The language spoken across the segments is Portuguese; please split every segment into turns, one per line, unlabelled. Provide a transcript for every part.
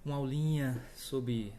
Uma aulinha sobre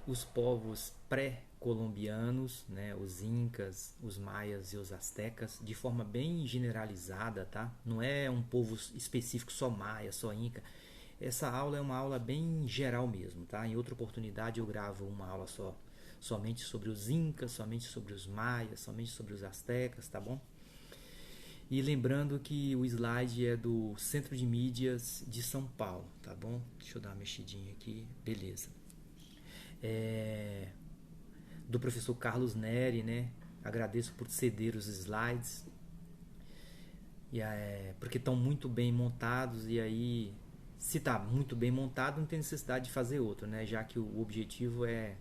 os povos pré-colombianos, né, os incas, os maias e os astecas, de forma bem generalizada, tá? Não é um povo específico, só maia, só inca. Essa aula é uma aula bem geral mesmo, tá? Em outra oportunidade eu gravo uma aula somente sobre os incas, somente sobre os maias, somente sobre os astecas, tá bom? E lembrando que o slide é do Centro de Mídias de São Paulo, tá bom? Deixa eu dar uma mexidinha aqui, beleza. Do professor Carlos Neri, né? Agradeço por ceder os slides, porque estão muito bem montados e aí, se está muito bem montado, não tem necessidade de fazer outro, né? Já que o objetivo é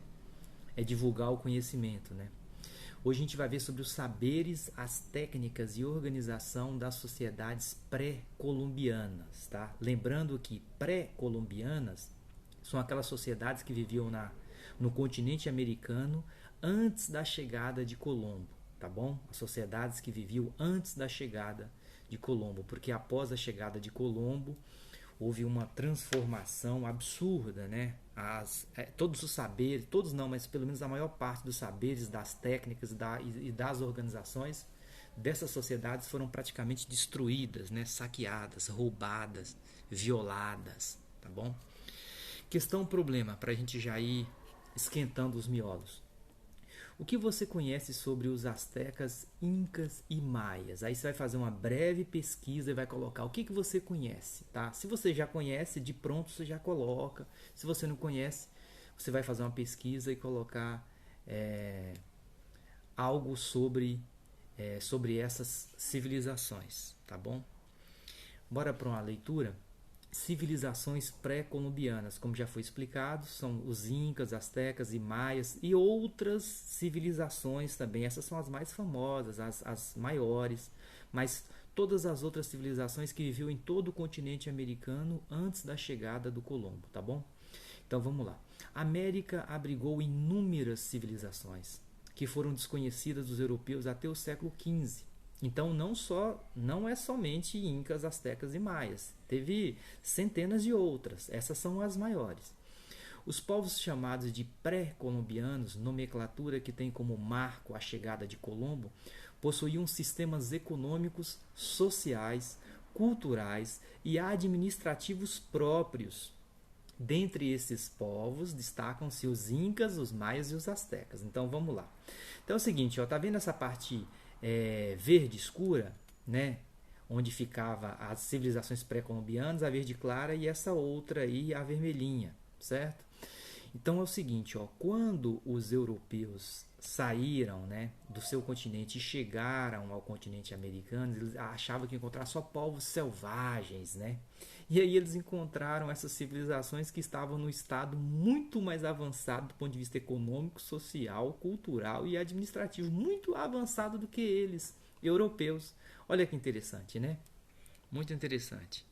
divulgar o conhecimento, né? Hoje a gente vai ver sobre os saberes, as técnicas e organização das sociedades pré-colombianas, tá? Lembrando que pré-colombianas são aquelas sociedades que viviam no continente americano antes da chegada de Colombo, tá bom? As sociedades que viviam antes da chegada de Colombo, porque após a chegada de Colombo houve uma transformação absurda, né? Todos os saberes, todos não, mas pelo menos a maior parte dos saberes, das técnicas e das organizações dessas sociedades foram praticamente destruídas, né? Saqueadas, roubadas, violadas, tá bom? Questão problema, para a gente já ir esquentando os miolos. O que você conhece sobre os astecas, incas e maias? Aí você vai fazer uma breve pesquisa e vai colocar o que você conhece, tá? Se você já conhece, de pronto você já coloca. Se você não conhece, você vai fazer uma pesquisa e colocar algo sobre essas civilizações, tá bom? Bora para uma leitura? Civilizações pré-colombianas, como já foi explicado, são os incas, astecas e maias e outras civilizações também. Essas são as mais famosas, as maiores, mas todas as outras civilizações que viviam em todo o continente americano antes da chegada do Colombo, tá bom? Então vamos lá. A América abrigou inúmeras civilizações que foram desconhecidas dos europeus até o século XV. Então não é somente incas, astecas e maias. Teve centenas de outras. Essas são as maiores. Os povos chamados de pré-colombianos, nomenclatura que tem como marco a chegada de Colombo, possuíam sistemas econômicos, sociais, culturais e administrativos próprios. Dentre esses povos destacam-se os incas, os maias e os astecas. Então vamos lá. Então é o seguinte, ó, tá vendo essa parte verde escura, né? Onde ficava as civilizações pré-colombianas, a verde clara, e essa outra aí, a vermelhinha, certo? Então é o seguinte, ó, quando os europeus saíram, né, do seu continente e chegaram ao continente americano, eles achavam que encontraram só povos selvagens, né? E aí eles encontraram essas civilizações que estavam no estado muito mais avançado do ponto de vista econômico, social, cultural e administrativo, muito avançado do que eles, europeus. Olha que interessante, né? Muito interessante.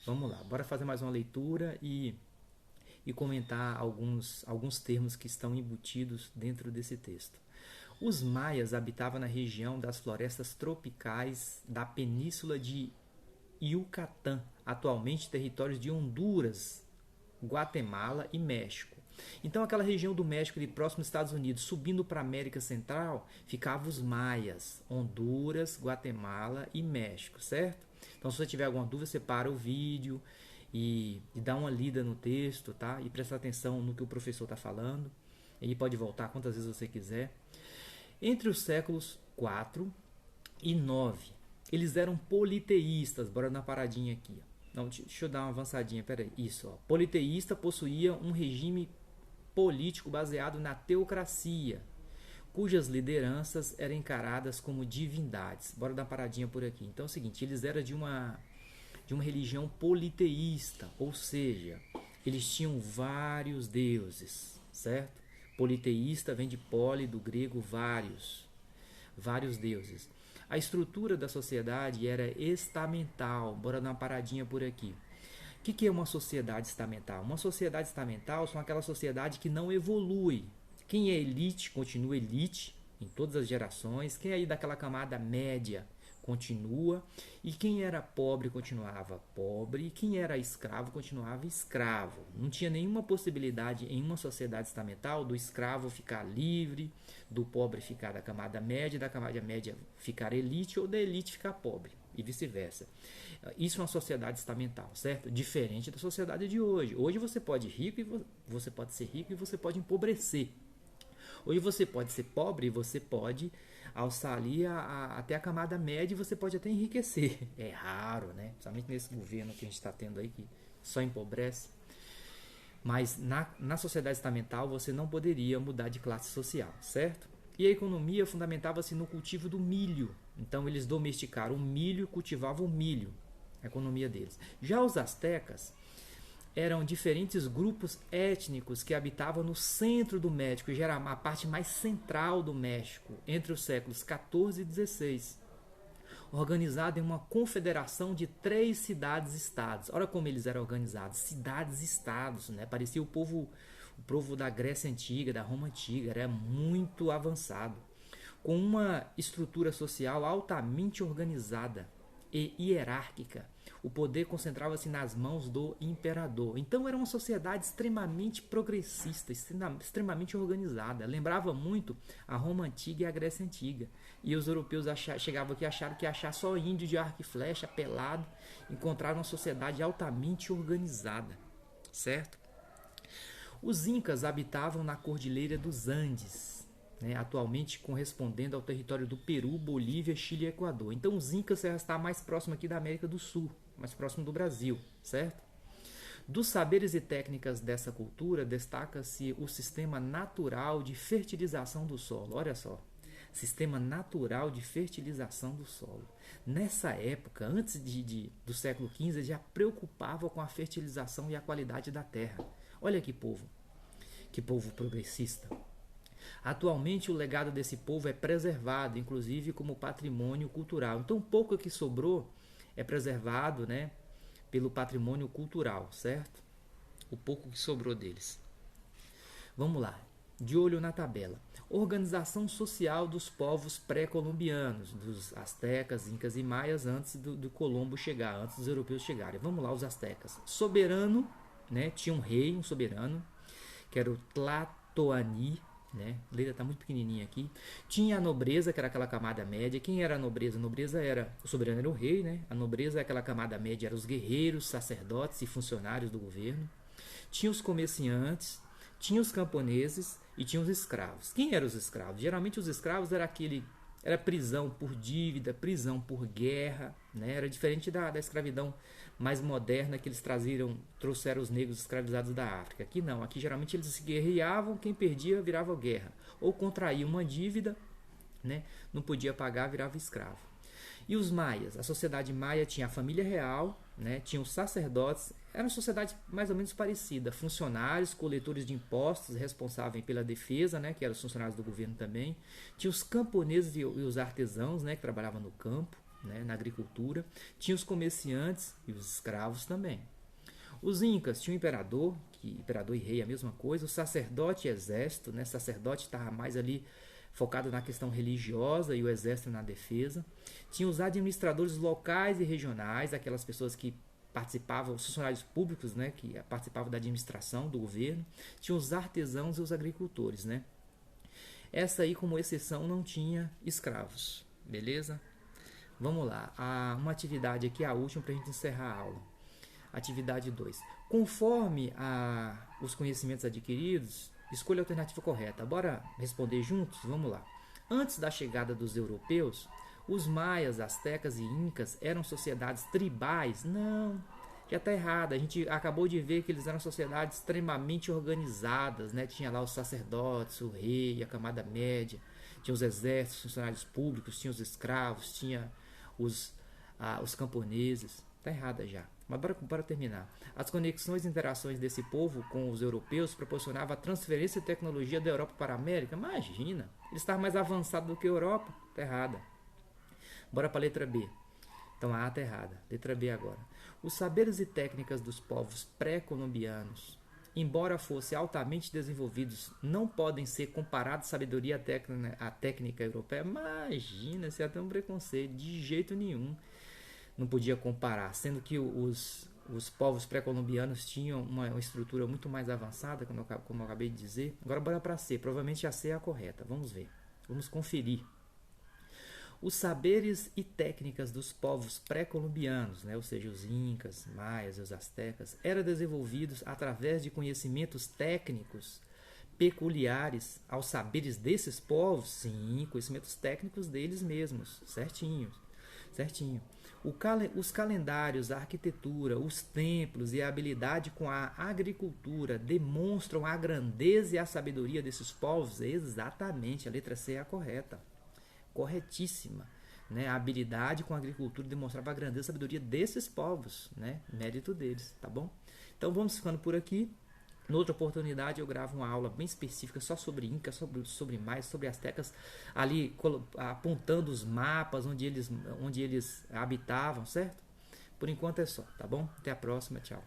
Vamos lá, bora fazer mais uma leitura e comentar alguns termos que estão embutidos dentro desse texto. Os maias habitavam na região das florestas tropicais da península de Yucatán, atualmente territórios de Honduras, Guatemala e México. Então aquela região do México ali próximo aos Estados Unidos, subindo para a América Central, ficavam os maias, Honduras, Guatemala e México, certo? Então se você tiver alguma dúvida, você para o vídeo e dá uma lida no texto, tá? E presta atenção no que o professor está falando. Ele pode voltar quantas vezes você quiser. Entre os séculos 4 e 9, eles eram politeístas. Bora dar uma paradinha aqui. Não, deixa eu dar uma avançadinha, peraí. Isso, ó. Politeísta possuía um regime político baseado na teocracia, cujas lideranças eram encaradas como divindades. Bora dar uma paradinha por aqui. Então é o seguinte, eles eram de uma religião politeísta, ou seja, eles tinham vários deuses, certo? Politeísta vem de poli, do grego vários deuses. A estrutura da sociedade era estamental. Bora dar uma paradinha por aqui. O que é uma sociedade estamental? Uma sociedade estamental são aquela sociedade que não evolui. Quem é elite continua elite em todas as gerações. Quem é aí daquela camada média continua, e quem era pobre continuava pobre, e quem era escravo continuava escravo. Não tinha nenhuma possibilidade em uma sociedade estamental do escravo ficar livre, do pobre ficar da camada média ficar elite ou da elite ficar pobre, e vice-versa. Isso é uma sociedade estamental, certo? Diferente da sociedade de hoje. Hoje você pode ser rico e você pode empobrecer. Hoje você pode ser pobre e você pode alçar ali até a camada média e você pode até enriquecer. É raro, né? Principalmente nesse governo que a gente está tendo aí, que só empobrece. Mas na sociedade estamental você não poderia mudar de classe social, certo? E a economia fundamentava-se no cultivo do milho. Então eles domesticaram o milho e cultivavam o milho, a economia deles. Já os astecas eram diferentes grupos étnicos que habitavam no centro do México, e já era a parte mais central do México, entre os séculos 14 e 16, organizado em uma confederação de 3 cidades-estados. Olha como eles eram organizados, cidades-estados, né? Parecia o povo da Grécia Antiga, da Roma Antiga, era muito avançado, com uma estrutura social altamente organizada e hierárquica. O poder concentrava-se nas mãos do imperador. Então era uma sociedade extremamente progressista, extremamente organizada. Lembrava muito a Roma Antiga e a Grécia Antiga. E os europeus chegavam aqui e acharam que achar só índio de arco e flecha, pelado, encontraram uma sociedade altamente organizada, certo? Os incas habitavam na Cordilheira dos Andes, né, atualmente correspondendo ao território do Peru, Bolívia, Chile e Equador. Então os incas estão mais próximos aqui da América do Sul, mais próximo do Brasil, certo? Dos saberes e técnicas dessa cultura, destaca-se o sistema natural de fertilização do solo. Olha só, sistema natural de fertilização do solo. Nessa época, antes do século XV, eles já preocupavam com a fertilização e a qualidade da terra. Olha que povo progressista. Atualmente o legado desse povo é preservado, inclusive como patrimônio cultural. Então o pouco que sobrou é preservado, né, pelo patrimônio cultural, certo? O pouco que sobrou deles. Vamos lá, de olho na tabela. Organização social dos povos pré-colombianos, dos astecas, incas e maias, antes do Colombo chegar, antes dos europeus chegarem. Vamos lá, os astecas. Soberano, né, tinha um rei, um soberano, que era o Tlatoani, né? A letra está muito pequenininha aqui. Tinha a nobreza, que era aquela camada média. Quem era a nobreza? A nobreza era... O soberano era o rei, né? A nobreza é aquela camada média, eram os guerreiros, sacerdotes e funcionários do governo. Tinha os comerciantes, tinha os camponeses e tinha os escravos. Quem eram os escravos? Geralmente os escravos era prisão por dívida, prisão por guerra, né? Era diferente da escravidão mais moderna que eles trouxeram os negros escravizados da África. Aqui não, aqui geralmente eles se guerreavam, quem perdia virava guerra. Ou contraía uma dívida, né? Não podia pagar, virava escravo. E os maias? A sociedade maia tinha a família real, né? Tinha os sacerdotes, era uma sociedade mais ou menos parecida. Funcionários, coletores de impostos, responsáveis pela defesa, né? Que eram os funcionários do governo também. Tinha os camponeses e os artesãos, né? Que trabalhavam no campo, né, na agricultura. Tinha os comerciantes e os escravos também. Os incas tinham o imperador, que imperador e rei é a mesma coisa, o sacerdote e exército, né, sacerdote estava mais ali focado na questão religiosa e o exército na defesa. Tinha os administradores locais e regionais, aquelas pessoas que participavam, os funcionários públicos, né, que participavam da administração do governo. Tinha os artesãos e os agricultores, né. Essa aí, como exceção, não tinha escravos, beleza? Vamos lá, uma atividade aqui, a última para a gente encerrar a aula. Atividade 2. Conforme os conhecimentos adquiridos, escolha a alternativa correta. Bora responder juntos? Vamos lá. Antes da chegada dos europeus, os maias, astecas e incas eram sociedades tribais? Não, já está errado. A gente acabou de ver que eles eram sociedades extremamente organizadas, né? Tinha lá os sacerdotes, o rei, a camada média, tinha os exércitos, funcionários públicos, tinha os escravos, tinha os camponeses. Está errada já. Mas bora terminar. As conexões e interações desse povo com os europeus proporcionavam a transferência de tecnologia da Europa para a América? Imagina! Eles estavam mais avançados do que a Europa. Está errada. Bora para a letra B. Então a A está errada. Letra B agora. Os saberes e técnicas dos povos pré-colombianos embora fossem altamente desenvolvidos, não podem ser comparados à sabedoria técnica europeia. Imagina, se até um preconceito, de jeito nenhum. Não podia comparar, sendo que os povos pré-colombianos tinham uma estrutura muito mais avançada, como eu acabei de dizer. Agora bora para C, provavelmente a C é a correta, vamos ver, vamos conferir. Os saberes e técnicas dos povos pré-colombianos, né, ou seja, os incas, maias e os astecas, eram desenvolvidos através de conhecimentos técnicos peculiares aos saberes desses povos, sim, conhecimentos técnicos deles mesmos, certinho. Os calendários, a arquitetura, os templos e a habilidade com a agricultura demonstram a grandeza e a sabedoria desses povos? Exatamente, a letra C é a correta. Corretíssima. Né? A habilidade com a agricultura demonstrava a grandeza e a sabedoria desses povos, né? Mérito deles, tá bom? Então vamos ficando por aqui. Em outra oportunidade eu gravo uma aula bem específica só sobre Incas, sobre Maias, sobre Astecas, ali apontando os mapas onde eles habitavam, certo? Por enquanto é só, tá bom? Até a próxima, tchau.